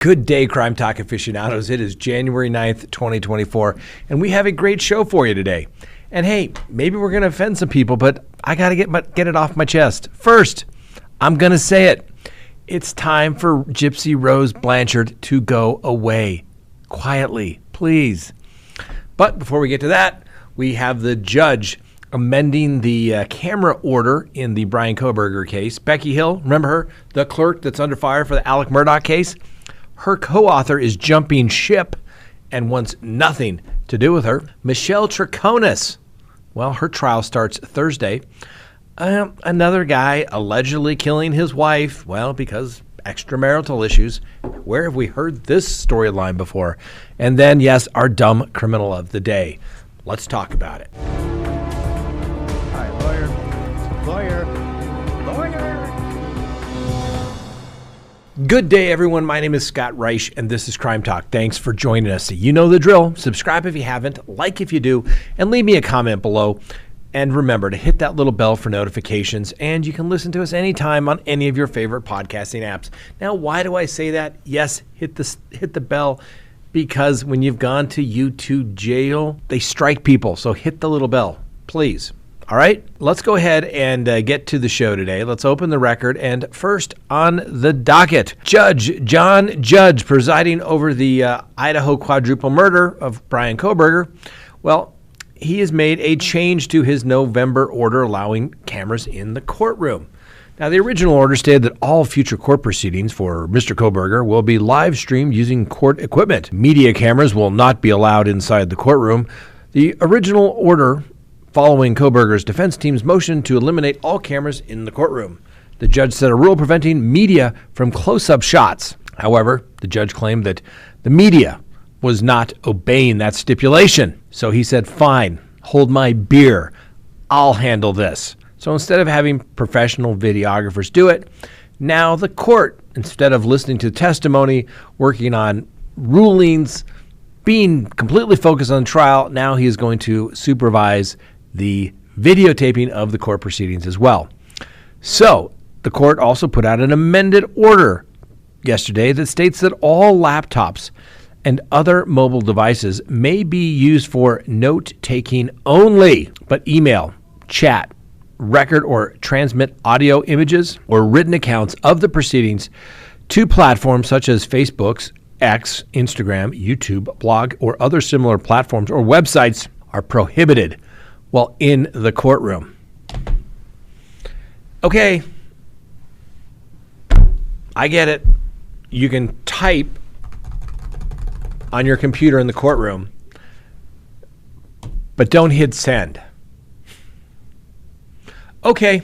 Good day, Crime Talk aficionados. It is January 9th, 2024, and we have a great show for you today. And hey, maybe we're going to offend some people, but I got to get it off my chest. First, I'm going to say it. It's time for Gypsy Rose Blanchard to go away. Quietly, please. But before we get to that, we have the judge amending the camera order in the Brian Kohberger case. Becky Hill, remember her? The clerk that's under fire for the Murdaugh case? Her co-author is jumping ship and wants nothing to do with her. Michell Troconis, well, her trial starts Thursday. Another guy allegedly killing his wife, well, because extramarital issues. Where have we heard this storyline before? And then, yes, our dumb criminal of the day. Let's talk about it. Hi, lawyer. Good day, everyone. My name is Scott Reich, and this is Crime Talk. Thanks for joining us. You know the drill. Subscribe if you haven't, like if you do, and leave me a comment below. And remember to hit that little bell for notifications, and you can listen to us anytime on any of your favorite podcasting apps. Now, why do I say that? Yes, hit the bell, because when you've gone to YouTube jail, they strike people. So hit the little bell, please. All right, let's go ahead and get to the show today. Let's open the record. And first on the docket, Judge John Judge presiding over the Idaho quadruple murder of Brian Kohberger. Well, he has made a change to his November order allowing cameras in the courtroom. Now, the original order stated that all future court proceedings for Mr. Kohberger will be live streamed using court equipment. Media cameras will not be allowed inside the courtroom. The original order following Kohberger's defense team's motion to eliminate all cameras in the courtroom. The judge set a rule preventing media from close-up shots. However, the judge claimed that the media was not obeying that stipulation. So he said, fine, hold my beer. I'll handle this. So instead of having professional videographers do it, now the court, instead of listening to testimony, working on rulings, being completely focused on trial, now he is going to supervise the videotaping of the court proceedings as well. So the court also put out an amended order yesterday that states that all laptops and other mobile devices may be used for note-taking only, but email, chat, record or transmit audio images or written accounts of the proceedings to platforms such as Facebook's X, Instagram, YouTube, blog, or other similar platforms or websites are prohibited while in the courtroom. Okay, I get it. You can type on your computer in the courtroom, but don't hit send. Okay.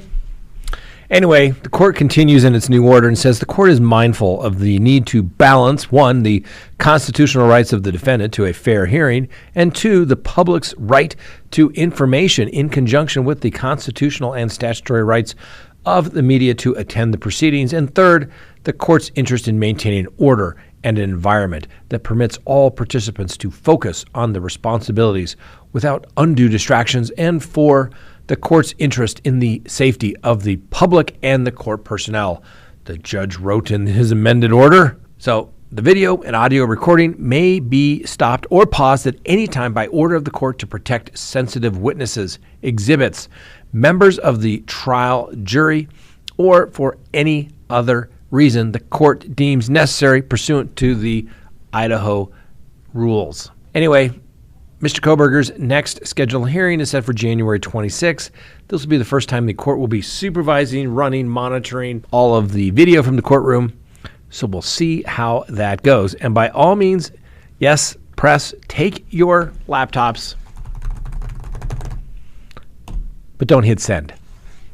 Anyway, the court continues in its new order and says the court is mindful of the need to balance, one, the constitutional rights of the defendant to a fair hearing, and two, the public's right to information in conjunction with the constitutional and statutory rights of the media to attend the proceedings, and third, the court's interest in maintaining order and an environment that permits all participants to focus on the responsibilities without undue distractions, and four, the court's interest in the safety of the public and the court personnel, the judge wrote in his amended order. So the video and audio recording may be stopped or paused at any time by order of the court to protect sensitive witnesses, exhibits, members of the trial jury, or for any other reason the court deems necessary pursuant to the Idaho rules. Anyway, Mr. Kohberger's next scheduled hearing is set for January 26th. This will be the first time the court will be supervising, running, monitoring all of the video from the courtroom. So we'll see how that goes. And by all means, yes, press, take your laptops, but don't hit send.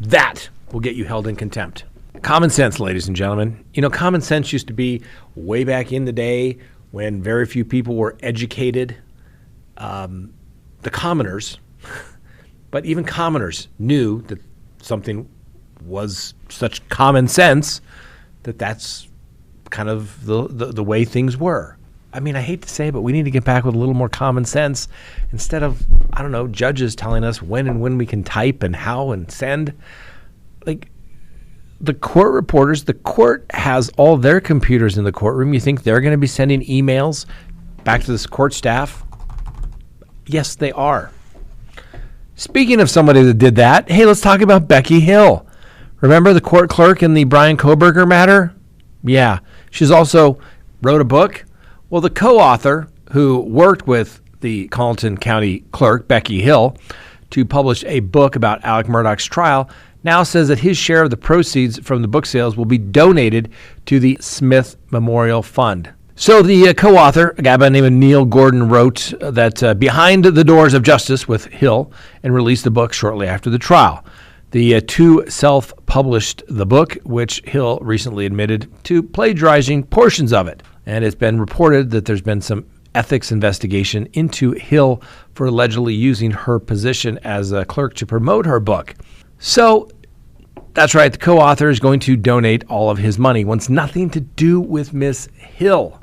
That will get you held in contempt. Common sense, ladies and gentlemen. You know, common sense used to be way back in the day when very few people were educated. The commoners, but even commoners knew that something was such common sense that that's kind of the way things were. I mean, I hate to say it, but we need to get back with a little more common sense instead of, I don't know, judges telling us when and when we can type and how and send. Like, the court reporters, the court has all their computers in the courtroom. You think they're going to be sending emails back to this court staff? Yes, they are. Speaking of somebody that did that, hey, let's talk about Becky Hill. Remember the court clerk in the Brian Kohberger matter? Yeah. She's also wrote a book. Well, the co-author who worked with the Colleton County clerk, Becky Hill, to publish a book about Alec Murdaugh's trial, now says that his share of the proceeds from the book sales will be donated to the Smith Memorial Fund. So the co-author, a guy by the name of Neil Gordon, wrote that Behind the Doors of Justice with Hill and released the book shortly after the trial. The two self-published the book, which Hill recently admitted to plagiarizing portions of it. And it's been reported that there's been some ethics investigation into Hill for allegedly using her position as a clerk to promote her book. So that's right, the co-author is going to donate all of his money. Wants nothing to do with Miss Hill.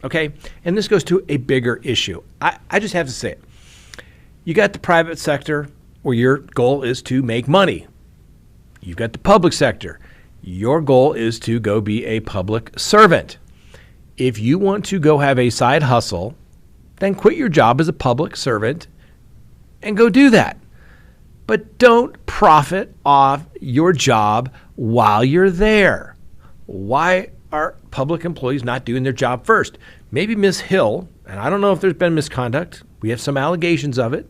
Okay? And this goes to a bigger issue. I just have to say it. You got the private sector where your goal is to make money. You've got the public sector. Your goal is to go be a public servant. If you want to go have a side hustle, then quit your job as a public servant and go do that. But don't profit off your job while you're there. Why are public employees not doing their job first? Maybe Miss Hill, and I don't know if there's been misconduct. We have some allegations of it.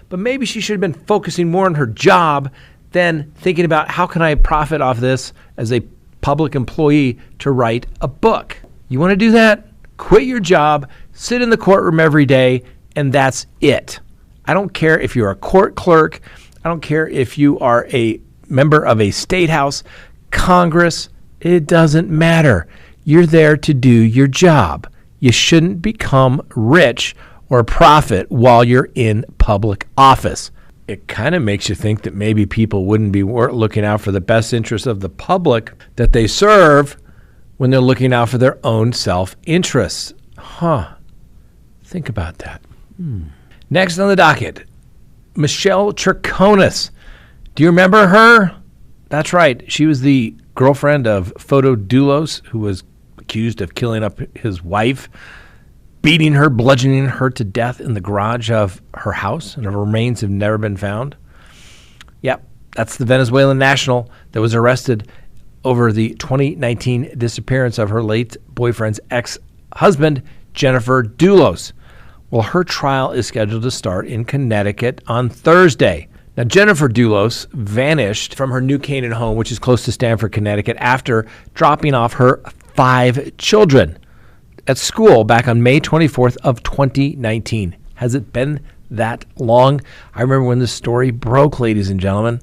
But maybe she should have been focusing more on her job than thinking about how can I profit off this as a public employee to write a book. You want to do that? Quit your job, sit in the courtroom every day, and that's it. I don't care if you're a court clerk. I don't care if you are a member of a state house, Congress. It doesn't matter. You're there to do your job. You shouldn't become rich or profit while you're in public office. It kind of makes you think that maybe people wouldn't be looking out for the best interests of the public that they serve when they're looking out for their own self-interests. Think about that. Next on the docket, Michell Troconis. Do you remember her? That's right. She was the girlfriend of Doulos, who was accused of killing up his wife, beating her, bludgeoning her to death in the garage of her house, and her remains have never been found. Yep, that's the Venezuelan national that was arrested over the 2019 disappearance of her late boyfriend's ex-husband, Jennifer Doulos. Well, her trial is scheduled to start in Connecticut on Thursday. Now, Jennifer Doulos vanished from her New Canaan home, which is close to Stamford, Connecticut, after dropping off her 5 children at school back on May 24th of 2019. Has it been that long? I remember when this story broke, ladies and gentlemen.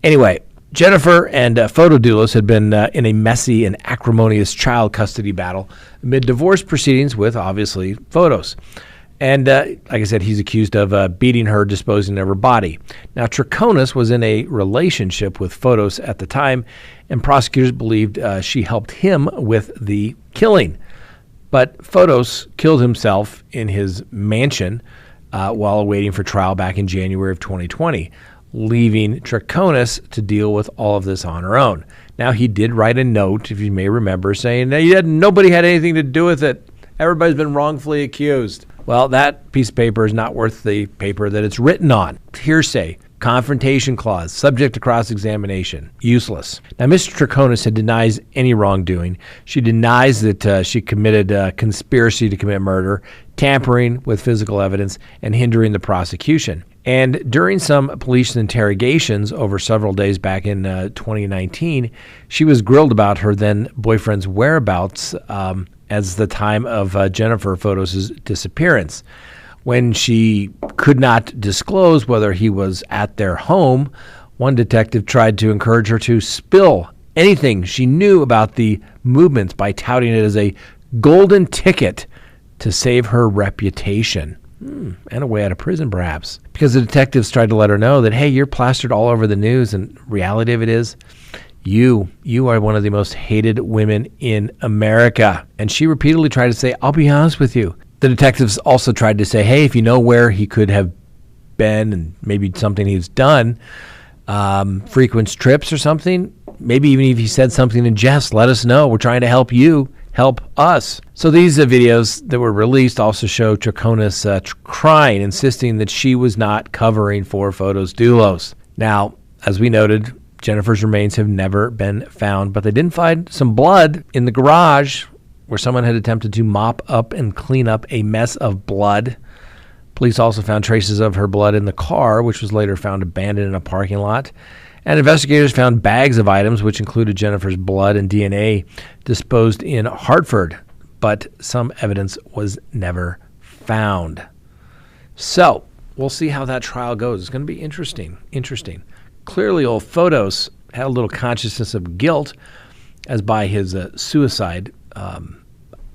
Anyway, Jennifer and Doulos had been in a messy and acrimonious child custody battle amid divorce proceedings with, obviously, Photos. And like I said, he's accused of beating her, disposing of her body. Now, Troconis was in a relationship with Photos at the time, and prosecutors believed she helped him with the killing. But Photos killed himself in his mansion while waiting for trial back in January of 2020, leaving Troconis to deal with all of this on her own. Now, he did write a note, if you may remember, saying that nobody had anything to do with it. Everybody's been wrongfully accused. Well, that piece of paper is not worth the paper that it's written on. Hearsay, confrontation clause, subject to cross-examination, useless. Now, Mr. Troconis denies any wrongdoing. She denies that she committed a conspiracy to commit murder, tampering with physical evidence, and hindering the prosecution. And during some police interrogations over several days back in 2019, she was grilled about her then boyfriend's whereabouts as the time of Jennifer Photos' disappearance. When she could not disclose whether he was at their home, one detective tried to encourage her to spill anything she knew about the movements by touting it as a golden ticket to save her reputation. And a way out of prison, perhaps. Because the detectives tried to let her know that, hey, you're plastered all over the news, and reality of it is, you are one of the most hated women in America. And she repeatedly tried to say, I'll be honest with you. The detectives also tried to say, hey, if you know where he could have been and maybe something he's done, frequent trips or something, Maybe even if you said something in jest, let us know. We're trying to help you help us. So these videos that were released also show Troconis crying, insisting that she was not covering for photos doulos. Now, as we noted, Jennifer's remains have never been found, but they didn't find some blood in the garage where someone had attempted to mop up and clean up a mess of blood. Police also found traces of her blood in the car, which was later found abandoned in a parking lot. And investigators found bags of items, which included Jennifer's blood and DNA, disposed in Hartford, but some evidence was never found. So we'll see how that trial goes. It's going to be interesting. Clearly, old Photos had a little consciousness of guilt, as by his suicide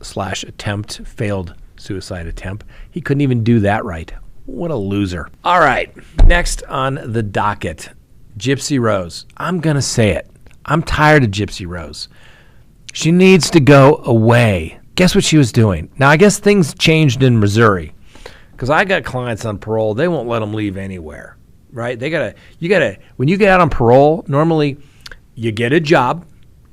slash attempt, failed suicide attempt. He couldn't even do that right. What a loser. All right, next on the docket, Gypsy Rose. I'm going to say it. I'm tired of Gypsy Rose. She needs to go away. Guess what she was doing? Now, I guess things changed in Missouri, because I got clients on parole. They won't let them leave anywhere, right? When you get out on parole, normally you get a job,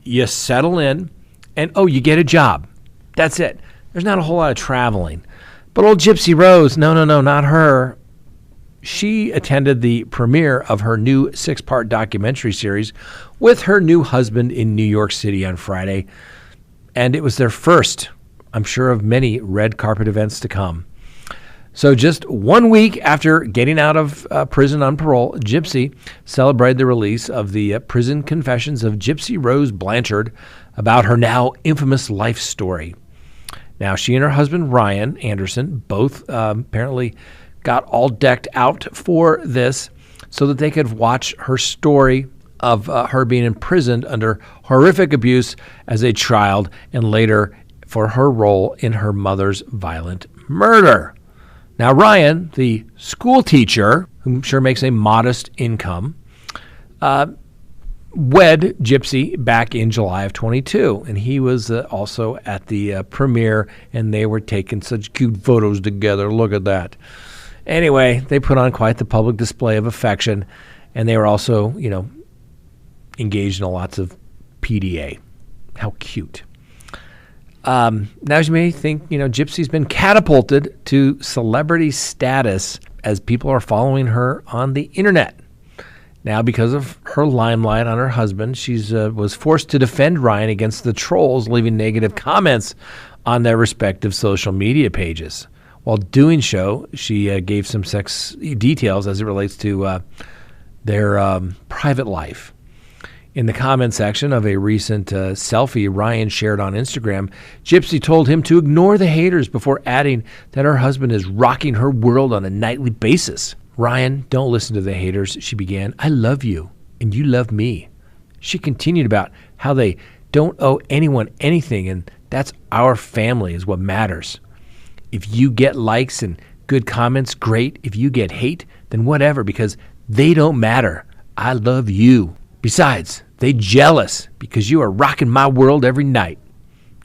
you settle in, and you get a job. That's it. There's not a whole lot of traveling. But old Gypsy Rose, no, not her. She attended the premiere of her new 6-part documentary series with her new husband in New York City on Friday. And it was their first, I'm sure, of many red carpet events to come. So just 1 week after getting out of prison on parole, Gypsy celebrated the release of the Prison Confessions of Gypsy Rose Blanchard about her now infamous life story. Now, she and her husband, Ryan Anderson, both apparently got all decked out for this so that they could watch her story of her being imprisoned under horrific abuse as a child and later for her role in her mother's violent murder. Now, Ryan, the school teacher, who I'm sure makes a modest income, wed Gypsy back in July of 22, and he was also at the premiere, and they were taking such cute photos together. Look at that. Anyway, they put on quite the public display of affection, and they were also, engaged in lots of PDA. How cute. Now, as you may think, Gypsy's been catapulted to celebrity status as people are following her on the internet. Now, because of her limelight on her husband, she was forced to defend Ryan against the trolls leaving negative comments on their respective social media pages. While doing so, she gave some sex details as it relates to their private life. In the comment section of a recent selfie Ryan shared on Instagram, Gypsy told him to ignore the haters before adding that her husband is rocking her world on a nightly basis. Ryan, don't listen to the haters, she began. I love you, and you love me. She continued about how they don't owe anyone anything, and that's our family is what matters. If you get likes and good comments, great. If you get hate, then whatever, because they don't matter. I love you. Besides, they jealous because you are rocking my world every night.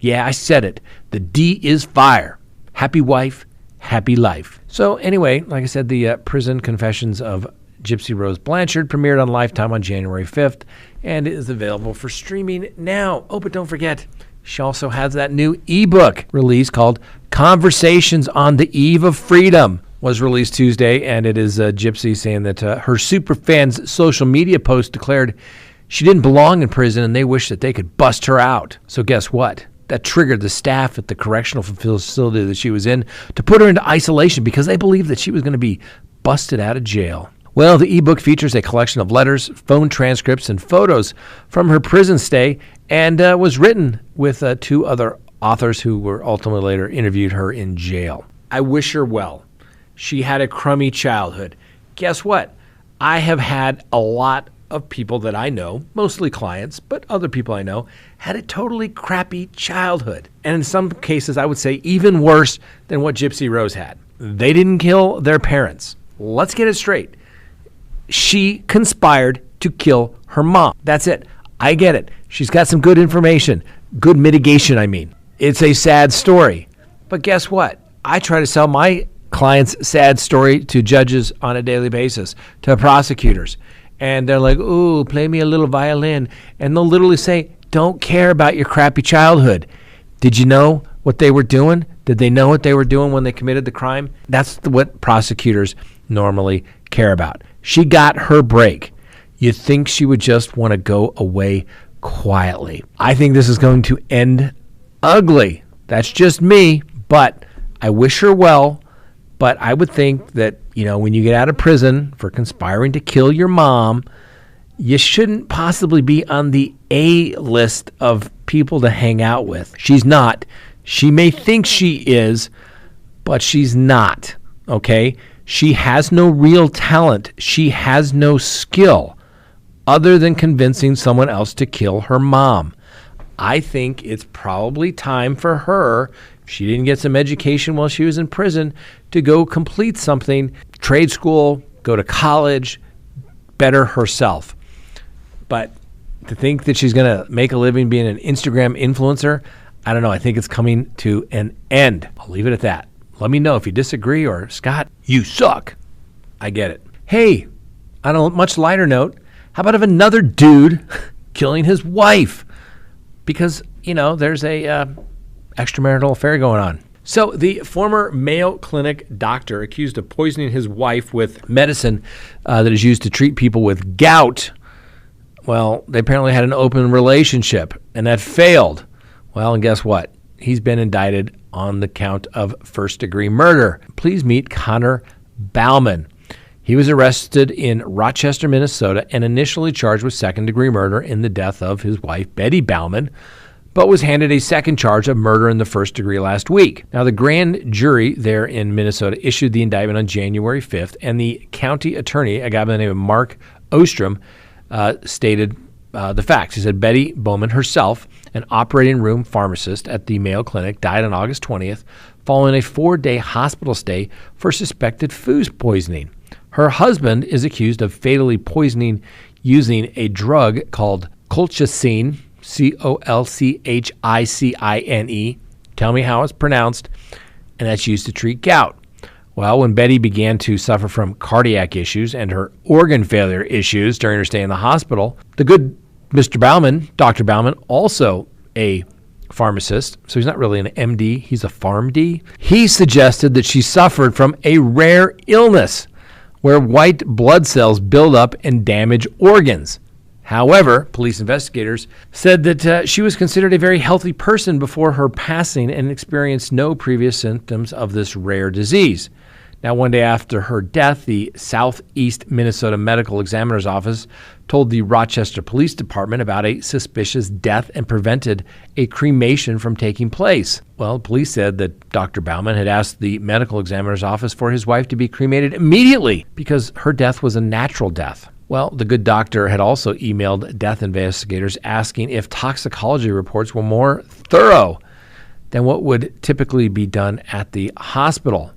Yeah, I said it. The D is fire. Happy wife, happy life. So anyway, like I said, the Prison Confessions of Gypsy Rose Blanchard premiered on Lifetime on January 5th and is available for streaming now. Oh, but don't forget, she also has that new ebook release called Conversations on the Eve of Freedom. Was released Tuesday, and it is Gypsy saying that her superfans' social media post declared she didn't belong in prison and they wish that they could bust her out. So guess what? That triggered the staff at the correctional facility that she was in to put her into isolation because they believed that she was going to be busted out of jail. Well, the ebook features a collection of letters, phone transcripts, and photos from her prison stay and was written with 2 other authors who were ultimately later interviewed her in jail. I wish her well. She had a crummy childhood. Guess what? I have had a lot of people that I know, mostly clients, but other people I know, had a totally crappy childhood. And in some cases, I would say even worse than what Gypsy Rose had. They didn't kill their parents. Let's get it straight. She conspired to kill her mom. That's it. I get it. She's got some good information. Good mitigation, I mean. It's a sad story. But guess what? I try to sell my clients' sad story to judges on a daily basis, to prosecutors. And they're like, ooh, play me a little violin. And they'll literally say, don't care about your crappy childhood. Did you know what they were doing? Did they know what they were doing when they committed the crime? That's what prosecutors normally care about. She got her break. You'd think she would just want to go away quietly. I think this is going to end ugly. That's just me, but I wish her well. But I would think that, when you get out of prison for conspiring to kill your mom, you shouldn't possibly be on the A list of people to hang out with. She's not. She may think she is, but she's not, okay? She has no real talent. She has no skill other than convincing someone else to kill her mom. I think it's probably time for her, if she didn't get some education while she was in prison, to go complete something, trade school, go to college, better herself. But to think that she's going to make a living being an Instagram influencer, I don't know. I think it's coming to an end. I'll leave it at that. Let me know if you disagree or, Scott, you suck. I get it. Hey, on a much lighter note, how about if another dude killing his wife? Because, there's a extramarital affair going on. So the former Mayo Clinic doctor accused of poisoning his wife with medicine that is used to treat people with gout. Well, they apparently had an open relationship, and that failed. Well, and guess what? He's been indicted on the count of first-degree murder. Please meet Connor Bauman. He was arrested in Rochester, Minnesota, and initially charged with second-degree murder in the death of his wife, Betty Bauman, but was handed a second charge of murder in the first degree last week. Now, the grand jury there in Minnesota issued the indictment on January 5th, and the county attorney, a guy by the name of Mark Ostrom, stated the facts. He said Betty Bauman herself, an operating room pharmacist at the Mayo Clinic, died on August 20th following a 4-day hospital stay for suspected food poisoning. Her husband is accused of fatally poisoning using a drug called colchicine, Colchicine. Tell me how it's pronounced. And that's used to treat gout. Well, when Betty began to suffer from cardiac issues and her organ failure issues during her stay in the hospital, the good Mr. Bauman, Dr. Bauman, also a pharmacist, so he's not really an MD, he's a PharmD. He suggested that she suffered from a rare illness where white blood cells build up and damage organs. However, police investigators said that she was considered a very healthy person before her passing and experienced no previous symptoms of this rare disease. Now, one day after her death, the Southeast Minnesota Medical Examiner's Office told the Rochester Police Department about a suspicious death and prevented a cremation from taking place. Well, police said that Dr. Bauman had asked the Medical Examiner's Office for his wife to be cremated immediately because her death was a natural death. Well, the good doctor had also emailed death investigators asking if toxicology reports were more thorough than what would typically be done at the hospital.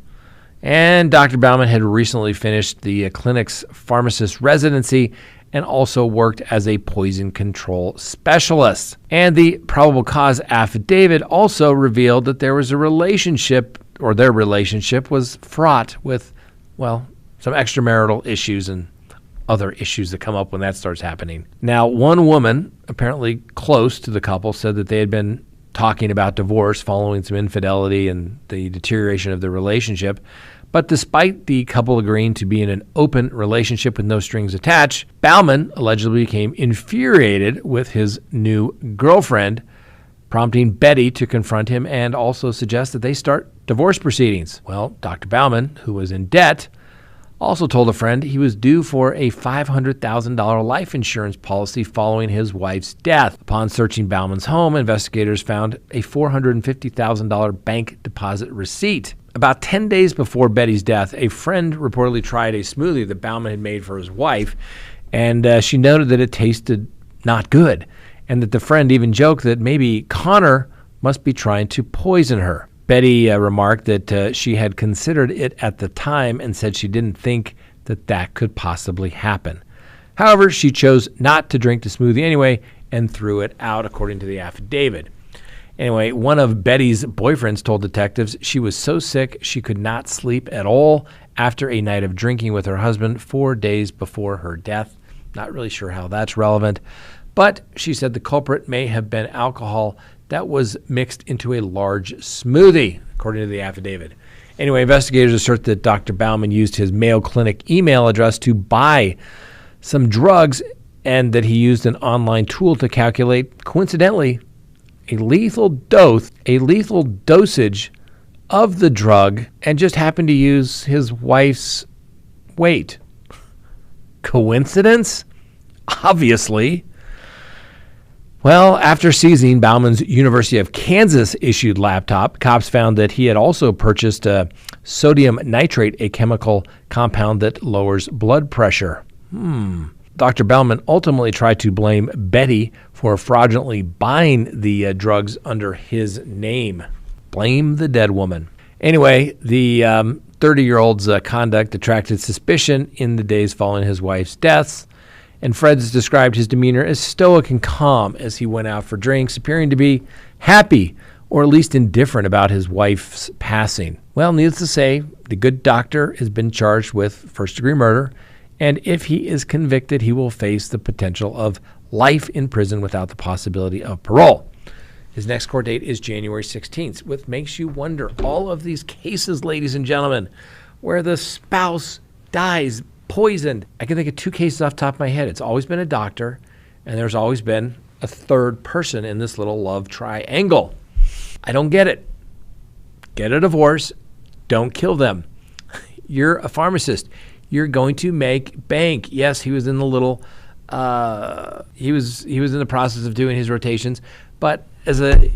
And Dr. Bauman had recently finished the clinic's pharmacist residency and also worked as a poison control specialist. And the probable cause affidavit also revealed that there was a relationship, or their relationship was fraught with, well, some extramarital issues and other issues that come up when that starts happening. Now, one woman, apparently close to the couple, said that they had been talking about divorce following some infidelity and the deterioration of the relationship. But despite the couple agreeing to be in an open relationship with no strings attached, Bauman allegedly became infuriated with his new girlfriend, prompting Betty to confront him and also suggest that they start divorce proceedings. Well, Dr. Bauman, who was in debt, also told a friend he was due for a $500,000 life insurance policy following his wife's death. Upon searching Bauman's home, investigators found a $450,000 bank deposit receipt. About 10 days before Betty's death, a friend reportedly tried a smoothie that Bauman had made for his wife, and she noted that it tasted not good, and that the friend even joked that maybe Connor must be trying to poison her. Betty remarked that she had considered it at the time and said she didn't think that that could possibly happen. However, she chose not to drink the smoothie anyway and threw it out, according to the affidavit. Anyway, one of Betty's boyfriends told detectives she was so sick she could not sleep at all after a night of drinking with her husband 4 days before her death. Not really sure how that's relevant. But she said the culprit may have been alcohol that was mixed into a large smoothie, according to the affidavit. Anyway, investigators assert that Dr. Bauman used his Mayo Clinic email address to buy some drugs and that he used an online tool to calculate, coincidentally, a lethal dosage of the drug and just happened to use his wife's weight. Coincidence? Obviously. Well, after seizing Bauman's University of Kansas issued laptop, cops found that he had also purchased sodium nitrate, a chemical compound that lowers blood pressure. Dr. Bauman ultimately tried to blame Betty for fraudulently buying the drugs under his name. Blame the dead woman. Anyway, the 30-year-old's conduct attracted suspicion in the days following his wife's deaths, and Fred's described his demeanor as stoic and calm as he went out for drinks, appearing to be happy or at least indifferent about his wife's passing. Well, needless to say, the good doctor has been charged with first-degree murder, and if he is convicted, he will face the potential of life in prison without the possibility of parole. His next court date is January 16th, which makes you wonder, all of these cases, ladies and gentlemen, where the spouse dies poisoned. I can think of two cases off the top of my head. It's always been a doctor, and there's always been a third person in this little love triangle. I don't get it. Get a divorce. Don't kill them. You're a pharmacist. You're going to make bank. Yes, he was in the little, he was in the process of doing his rotations, but as a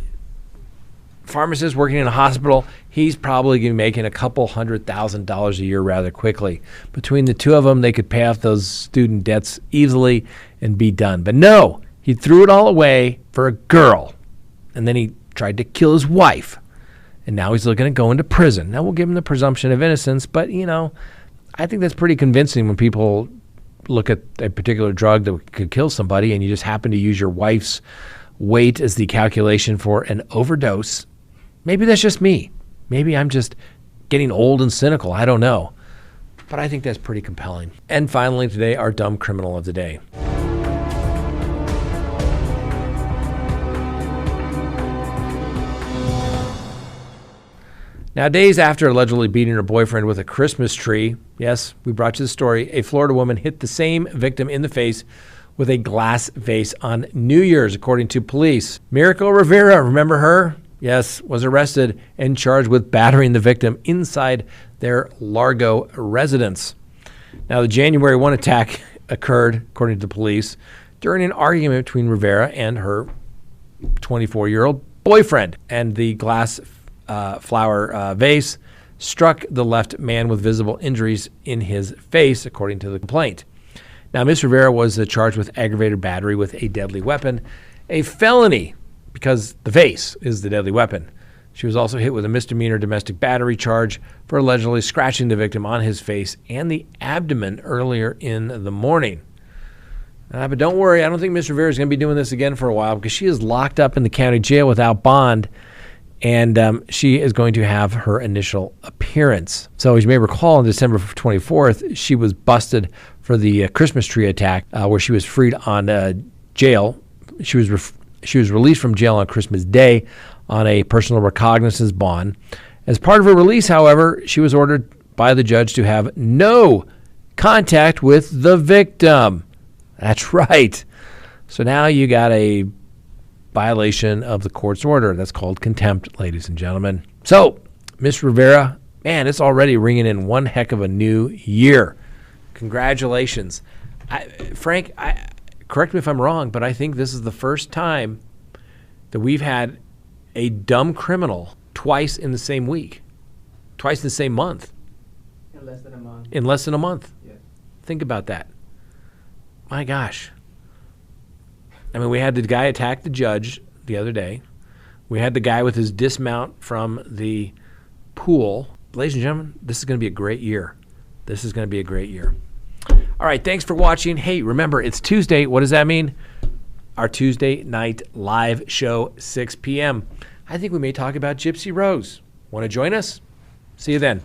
pharmacist working in a hospital, he's probably going to be making a couple $100,000 a year rather quickly. Between the two of them, they could pay off those student debts easily and be done. But no, he threw it all away for a girl, and then he tried to kill his wife, and now he's looking to go into prison. Now, we'll give him the presumption of innocence, but, I think that's pretty convincing when people look at a particular drug that could kill somebody and you just happen to use your wife's weight as the calculation for an overdose. Maybe that's just me. Maybe I'm just getting old and cynical. I don't know. But I think that's pretty compelling. And finally today, our dumb criminal of the day. Now, days after allegedly beating her boyfriend with a Christmas tree, yes, we brought you the story, a Florida woman hit the same victim in the face with a glass vase on New Year's, according to police. Miracle Rivera, remember her? Yes, was arrested and charged with battering the victim inside their Largo residence. Now, the January 1 attack occurred, according to the police, during an argument between Rivera and her 24-year-old boyfriend, and the glass flower vase struck the left man with visible injuries in his face, according to the complaint. Now, Ms. Rivera was charged with aggravated battery with a deadly weapon, a felony because the vase is the deadly weapon. She was also hit with a misdemeanor domestic battery charge for allegedly scratching the victim on his face and the abdomen earlier in the morning. But don't worry, I don't think Ms. Rivera is going to be doing this again for a while because she is locked up in the county jail without bond, and she is going to have her initial appearance. So as you may recall, on December 24th, she was busted for the Christmas tree attack where she was freed on jail. She was released from jail on Christmas Day on a personal recognizance bond. As part of her release, however, she was ordered by the judge to have no contact with the victim. That's right. So now you got a violation of the court's order. That's called contempt, ladies and gentlemen. So, Miss Rivera, man, it's already ringing in one heck of a new year. Congratulations. Frank, correct me if I'm wrong, but I think this is the first time that we've had a dumb criminal twice in the same week, twice in the same month. In less than a month. In less than a month. Yeah. Think about that. My gosh. I mean, we had the guy attack the judge the other day. We had the guy with his dismount from the pool. Ladies and gentlemen, this is going to be a great year. This is going to be a great year. All right, thanks for watching. Hey, remember, it's Tuesday. What does that mean? Our Tuesday night live show, 6 p.m. I think we may talk about Gypsy Rose. Want to join us? See you then.